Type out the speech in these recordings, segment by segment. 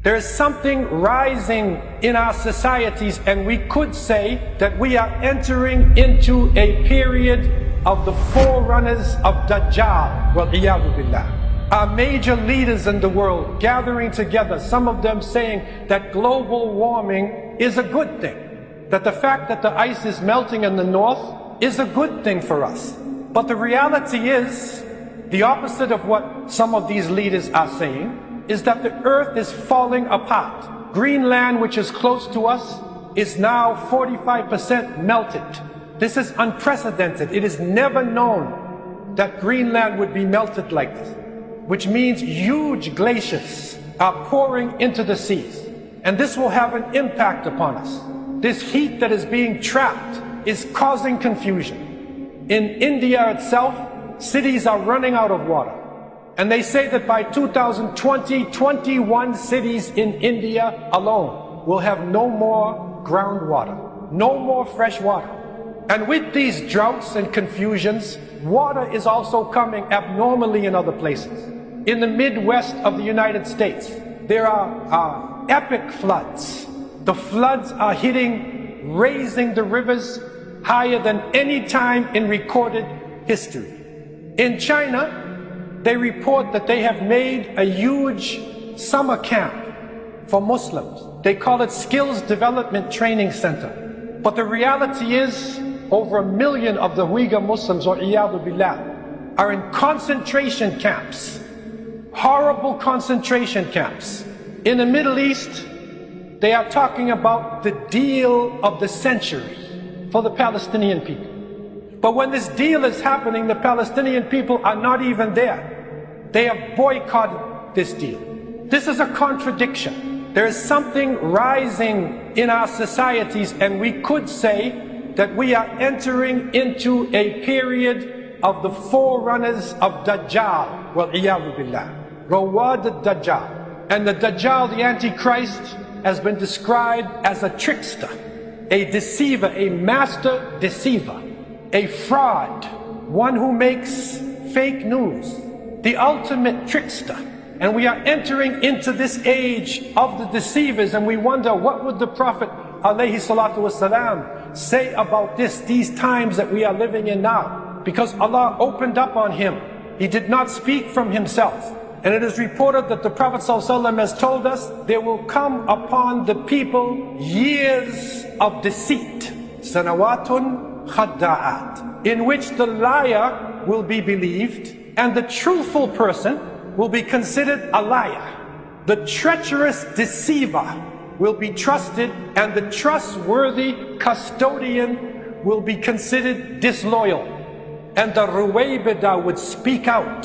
There is something rising in our societies, and we could say that we are entering into a period of the forerunners of Dajjal, wal-iyadu billah. Our major leaders in the world gathering together, some of them saying that global warming is a good thing, that the fact that the ice is melting in the north is a good thing for us. But the reality is, the opposite of what some of these leaders are saying, is that the earth is falling apart. Greenland, which is close to us, is now 45% melted. This is unprecedented. It is never known that Greenland would be melted like this, which means huge glaciers are pouring into the seas. And this will have an impact upon us. This heat that is being trapped is causing confusion. In India itself, cities are running out of water. And they say that by 2020, 21 cities in India alone will have no more groundwater, no more fresh water. And with these droughts and confusions, water is also coming abnormally in other places. In the Midwest of the United States, there are epic floods. The floods are hitting, raising the rivers higher than any time in recorded history. In China, they report that they have made a huge summer camp for Muslims. They call it Skills Development Training Center. But the reality is, over 1 million of the Uyghur Muslims, or iyadu billah, are in concentration camps. Horrible concentration camps. In the Middle East, they are talking about the deal of the century for the Palestinian people. But when this deal is happening, the Palestinian people are not even there. They have boycotted this deal. This is a contradiction. There is something rising in our societies, and we could say that we are entering into a period of the forerunners of Dajjal, wal-iyadu billah, Rawad al-Dajjal. And the Dajjal, the Antichrist, has been described as a trickster, a deceiver, a master deceiver, a fraud, one who makes fake news, the ultimate trickster. And we are entering into this age of the deceivers, and we wonder, what would the Prophet alayhi salatu wasalam say about these times that we are living in now? Because Allah opened up on him. He did not speak from himself. And it is reported that the Prophet ﷺ has told us, there will come upon the people years of deceit, sanawatun khadda'at, in which the liar will be believed and the truthful person will be considered a liar. The treacherous deceiver will be trusted, and the trustworthy custodian will be considered disloyal. And the Ruwaybida would speak out.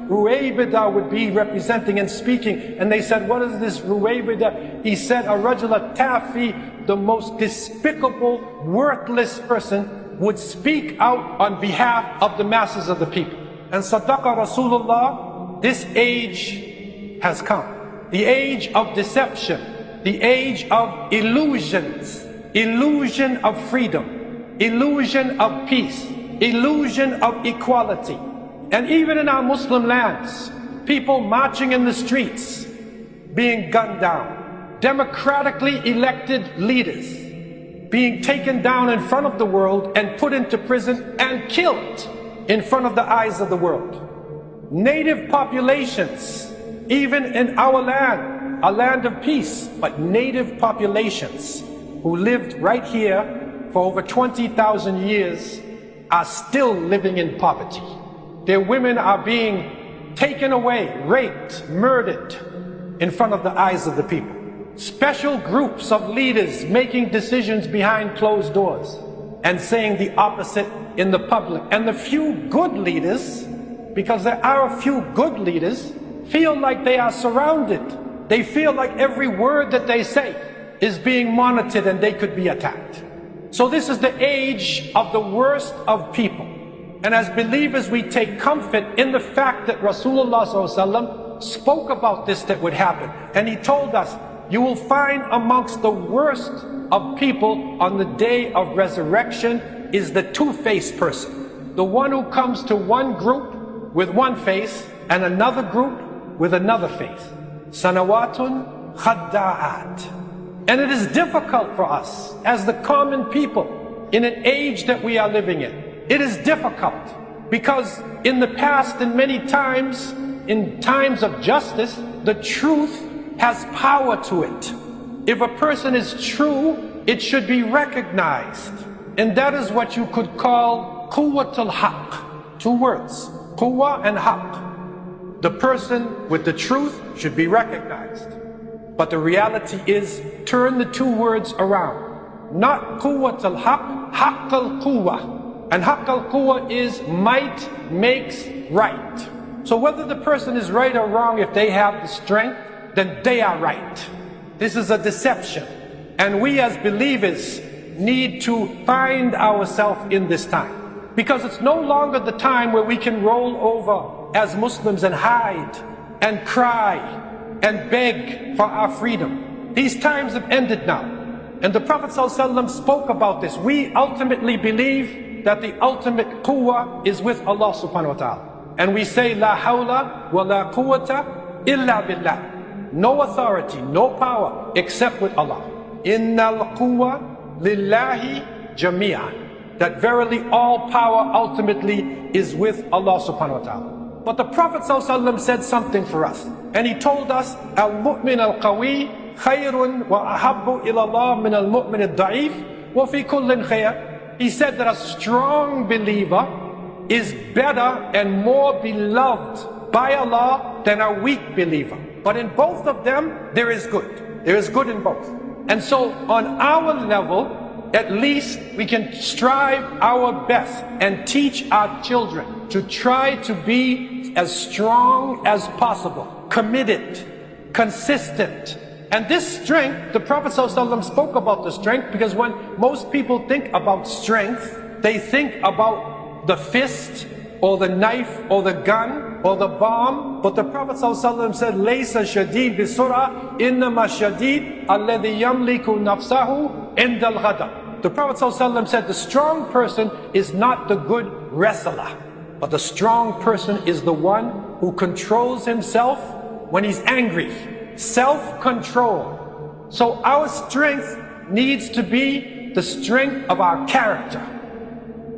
Ruwaybida would be representing and speaking, and they said, what is this Ruwaybida? He said, a rajula tafi, the most despicable, worthless person, would speak out on behalf of the masses of the people. And Sadaqa Rasulullah, this age has come. The age of deception, the age of illusions, illusion of freedom, illusion of peace, illusion of equality. And even in our Muslim lands, people marching in the streets, being gunned down, democratically elected leaders being taken down in front of the world and put into prison and killed in front of the eyes of the world. Native populations, even in our land, a land of peace, but native populations who lived right here for over 20,000 years are still living in poverty. Their women are being taken away, raped, murdered in front of the eyes of the people. Special groups of leaders making decisions behind closed doors and saying the opposite in the public. And the few good leaders, because there are a few good leaders, feel like they are surrounded. They feel like every word that they say is being monitored and they could be attacked. So this is the age of the worst of people. And as believers, we take comfort in the fact that Rasulullah ﷺ spoke about this that would happen. And he told us, you will find amongst the worst of people on the day of resurrection is the two-faced person. The one who comes to one group with one face and another group with another face. Sanawatun khadda'at. And it is difficult for us as the common people in an age that we are living in. It is difficult because in the past and many times, in times of justice, the truth has power to it. If a person is true, it should be recognized. And that is what you could call quwwatul haqq. Two words, quwwa and haqq. The person with the truth should be recognized. But the reality is, turn the two words around. Not quwwatul haqq, haqqal quwwa. And haqqal quwwa is might makes right. So whether the person is right or wrong, if they have the strength, then they are right. This is a deception. And we as believers need to find ourselves in this time. Because it's no longer the time where we can roll over as Muslims and hide and cry and beg for our freedom. These times have ended now. And the Prophet ﷺ spoke about this. We ultimately believe that the ultimate quwwah is with Allah subhanahu wa ta'ala. And we say, La hawla wa la quwwata illa billah. No authority, no power except with Allah. Innal quwwa lillahi jami'an. That verily all power ultimately is with Allah subhanahu wa ta'ala. But the Prophet ﷺ said something for us. And he told us, Al-mu'min al-qawi khayrun wa ahabbu ila Allah min al-mu'min al-da'if wa fi kullin khayr. He said that a strong believer is better and more beloved by Allah than a weak believer. But in both of them, there is good. There is good in both. And so on our level, at least we can strive our best and teach our children to try to be as strong as possible, committed, consistent. And this strength, the Prophet ﷺ spoke about the strength, because when most people think about strength, they think about the fist or the knife or the gun or the bomb. But the Prophet ﷺ said, Laysa shadid bisura, innama shadid alladhi yamliku nafsahu indal ghadab. The Prophet ﷺ said, the strong person is not the good wrestler, but the strong person is the one who controls himself when he's angry. Self-control. So our strength needs to be the strength of our character,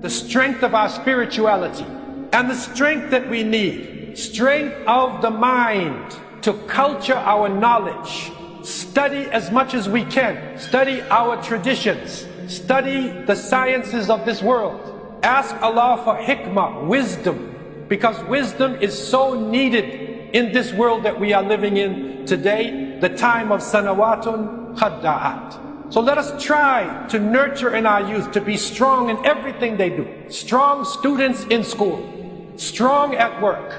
the strength of our spirituality, and the strength that we need, strength of the mind to culture our knowledge, study as much as we can, study our traditions, study the sciences of this world. Ask Allah for hikmah, wisdom, because wisdom is so needed in this world that we are living in today, the time of sanawatun khadda'at. So let us try to nurture in our youth to be strong in everything they do. Strong students in school, strong at work,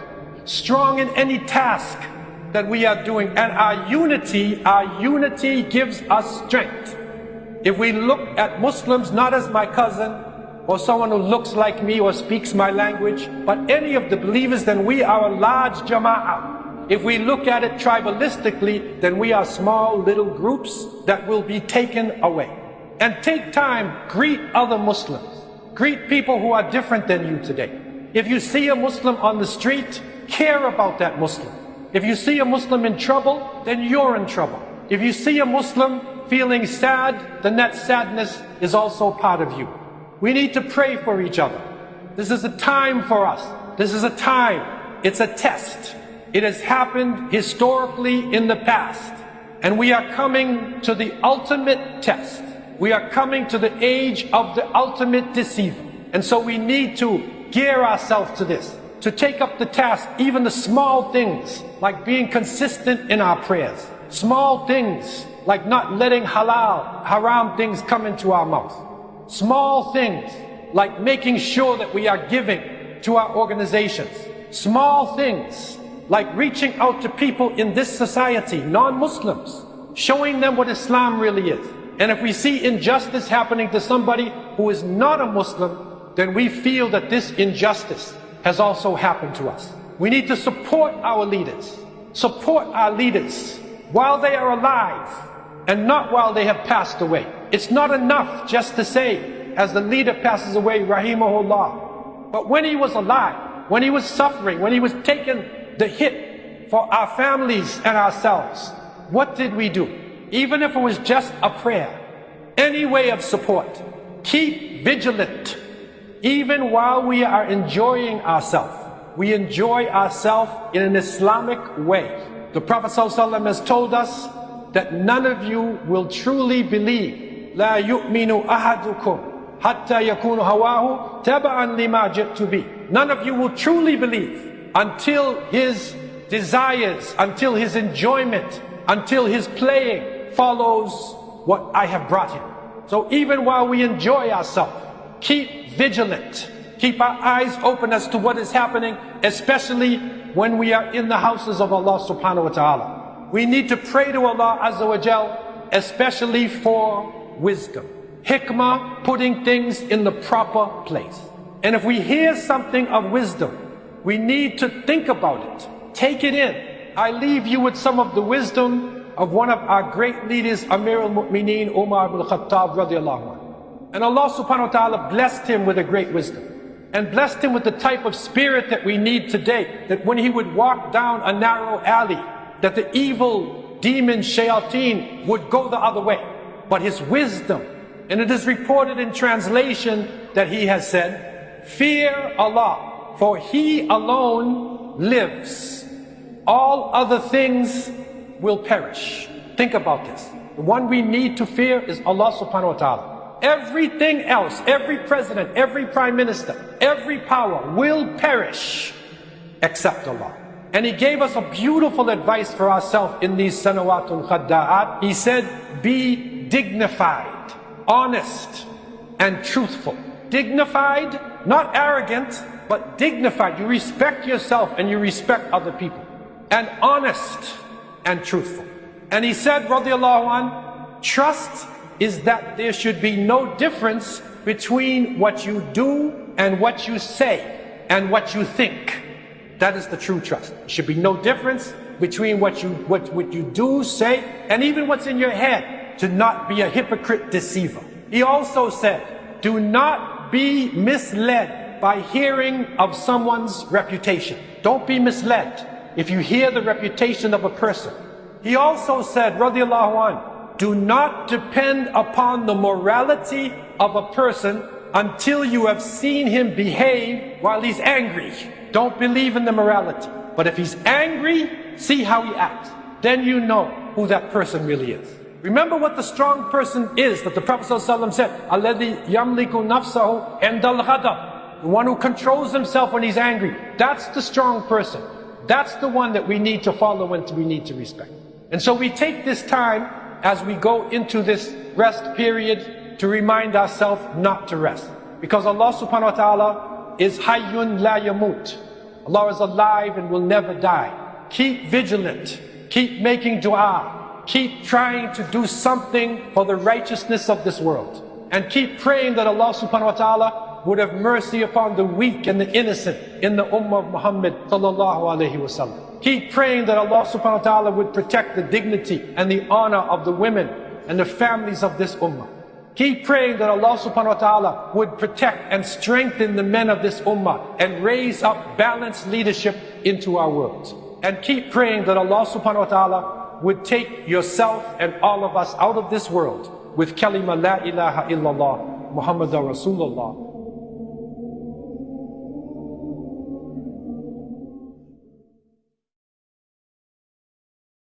strong in any task that we are doing. And our unity gives us strength. If we look at Muslims not as my cousin or someone who looks like me or speaks my language, but any of the believers, then we are a large jama'ah. If we look at it tribalistically, then we are small little groups that will be taken away. And take time, greet other Muslims. Greet people who are different than you today. If you see a Muslim on the street, care about that Muslim. If you see a Muslim in trouble, then you're in trouble. If you see a Muslim feeling sad, then that sadness is also part of you. We need to pray for each other. This is a time for us. This is a time. It's a test. It has happened historically in the past. And we are coming to the ultimate test. We are coming to the age of the ultimate deceiver. And so we need to gear ourselves to this, to take up the task, even the small things, like being consistent in our prayers. Small things, like not letting halal, haram things come into our mouth. Small things, like making sure that we are giving to our organizations. Small things, like reaching out to people in this society, non-Muslims, showing them what Islam really is. And if we see injustice happening to somebody who is not a Muslim, then we feel that this injustice has also happened to us. We need to support our leaders. Support our leaders while they are alive and not while they have passed away. It's not enough just to say, as the leader passes away, rahimahullah. But when he was alive, when he was suffering, when he was taking the hit for our families and ourselves, what did we do? Even if it was just a prayer, any way of support, keep vigilant. Even while we are enjoying ourselves, we enjoy ourselves in an Islamic way. The Prophet ﷺ has told us that none of you will truly believe. لا يؤمن أحدكم حتى يكون هواه تبعا لما جئت به. None of you will truly believe until his desires, until his enjoyment, until his playing follows what I have brought him. So even while we enjoy ourselves, keep vigilant. Keep our eyes open as to what is happening, especially when we are in the houses of Allah subhanahu wa ta'ala. We need to pray to Allah Azza wa Jal, especially for wisdom. Hikmah, putting things in the proper place. And if we hear something of wisdom, we need to think about it. Take it in. I leave you with some of the wisdom of one of our great leaders, Amir al-Mu'mineen, Umar ibn Khattab radiallahu anhu. And Allah subhanahu wa ta'ala blessed him with a great wisdom. And blessed him with the type of spirit that we need today. That when he would walk down a narrow alley, that the evil demon shayateen would go the other way. But his wisdom, and it is reported in translation that he has said, fear Allah, for He alone lives. All other things will perish. Think about this. The one we need to fear is Allah subhanahu wa ta'ala. Everything else, every president, every prime minister, every power will perish except Allah. And He gave us a beautiful advice for ourselves in these sanawatul khadda'at. He said, be dignified, honest, and truthful. Dignified, not arrogant, but dignified. You respect yourself and you respect other people. And honest and truthful. And he said, radiallahu anh, trust is that there should be no difference between what you do and what you say and what you think. That is the true trust. There should be no difference between what you do, say, and even what's in your head, to not be a hypocrite deceiver. He also said, do not be misled by hearing of someone's reputation. Don't be misled if you hear the reputation of a person. He also said, radiallahu anh, do not depend upon the morality of a person until you have seen him behave while he's angry. Don't believe in the morality. But if he's angry, see how he acts. Then you know who that person really is. Remember what the strong person is that the Prophet ﷺ said, الَّذِي يَمْلِكُ نَفْسَهُ عِنْدَ الْغَضَبِ. The one who controls himself when he's angry. That's the strong person. That's the one that we need to follow and we need to respect. And so we take this time as we go into this rest period to remind ourselves not to rest. Because Allah subhanahu wa ta'ala is hayyun la yamut. Allah is alive and will never die. Keep vigilant. Keep making dua. Keep trying to do something for the righteousness of this world. And keep praying that Allah subhanahu wa ta'ala would have mercy upon the weak and the innocent in the ummah of Muhammad sallallahu alayhi wa sallam. Keep praying that Allah subhanahu wa ta'ala would protect the dignity and the honor of the women and the families of this ummah. Keep praying that Allah subhanahu wa ta'ala would protect and strengthen the men of this ummah and raise up balanced leadership into our world. And keep praying that Allah subhanahu wa ta'ala would take yourself and all of us out of this world with kalima la ilaha illallah Muhammadur Rasulullah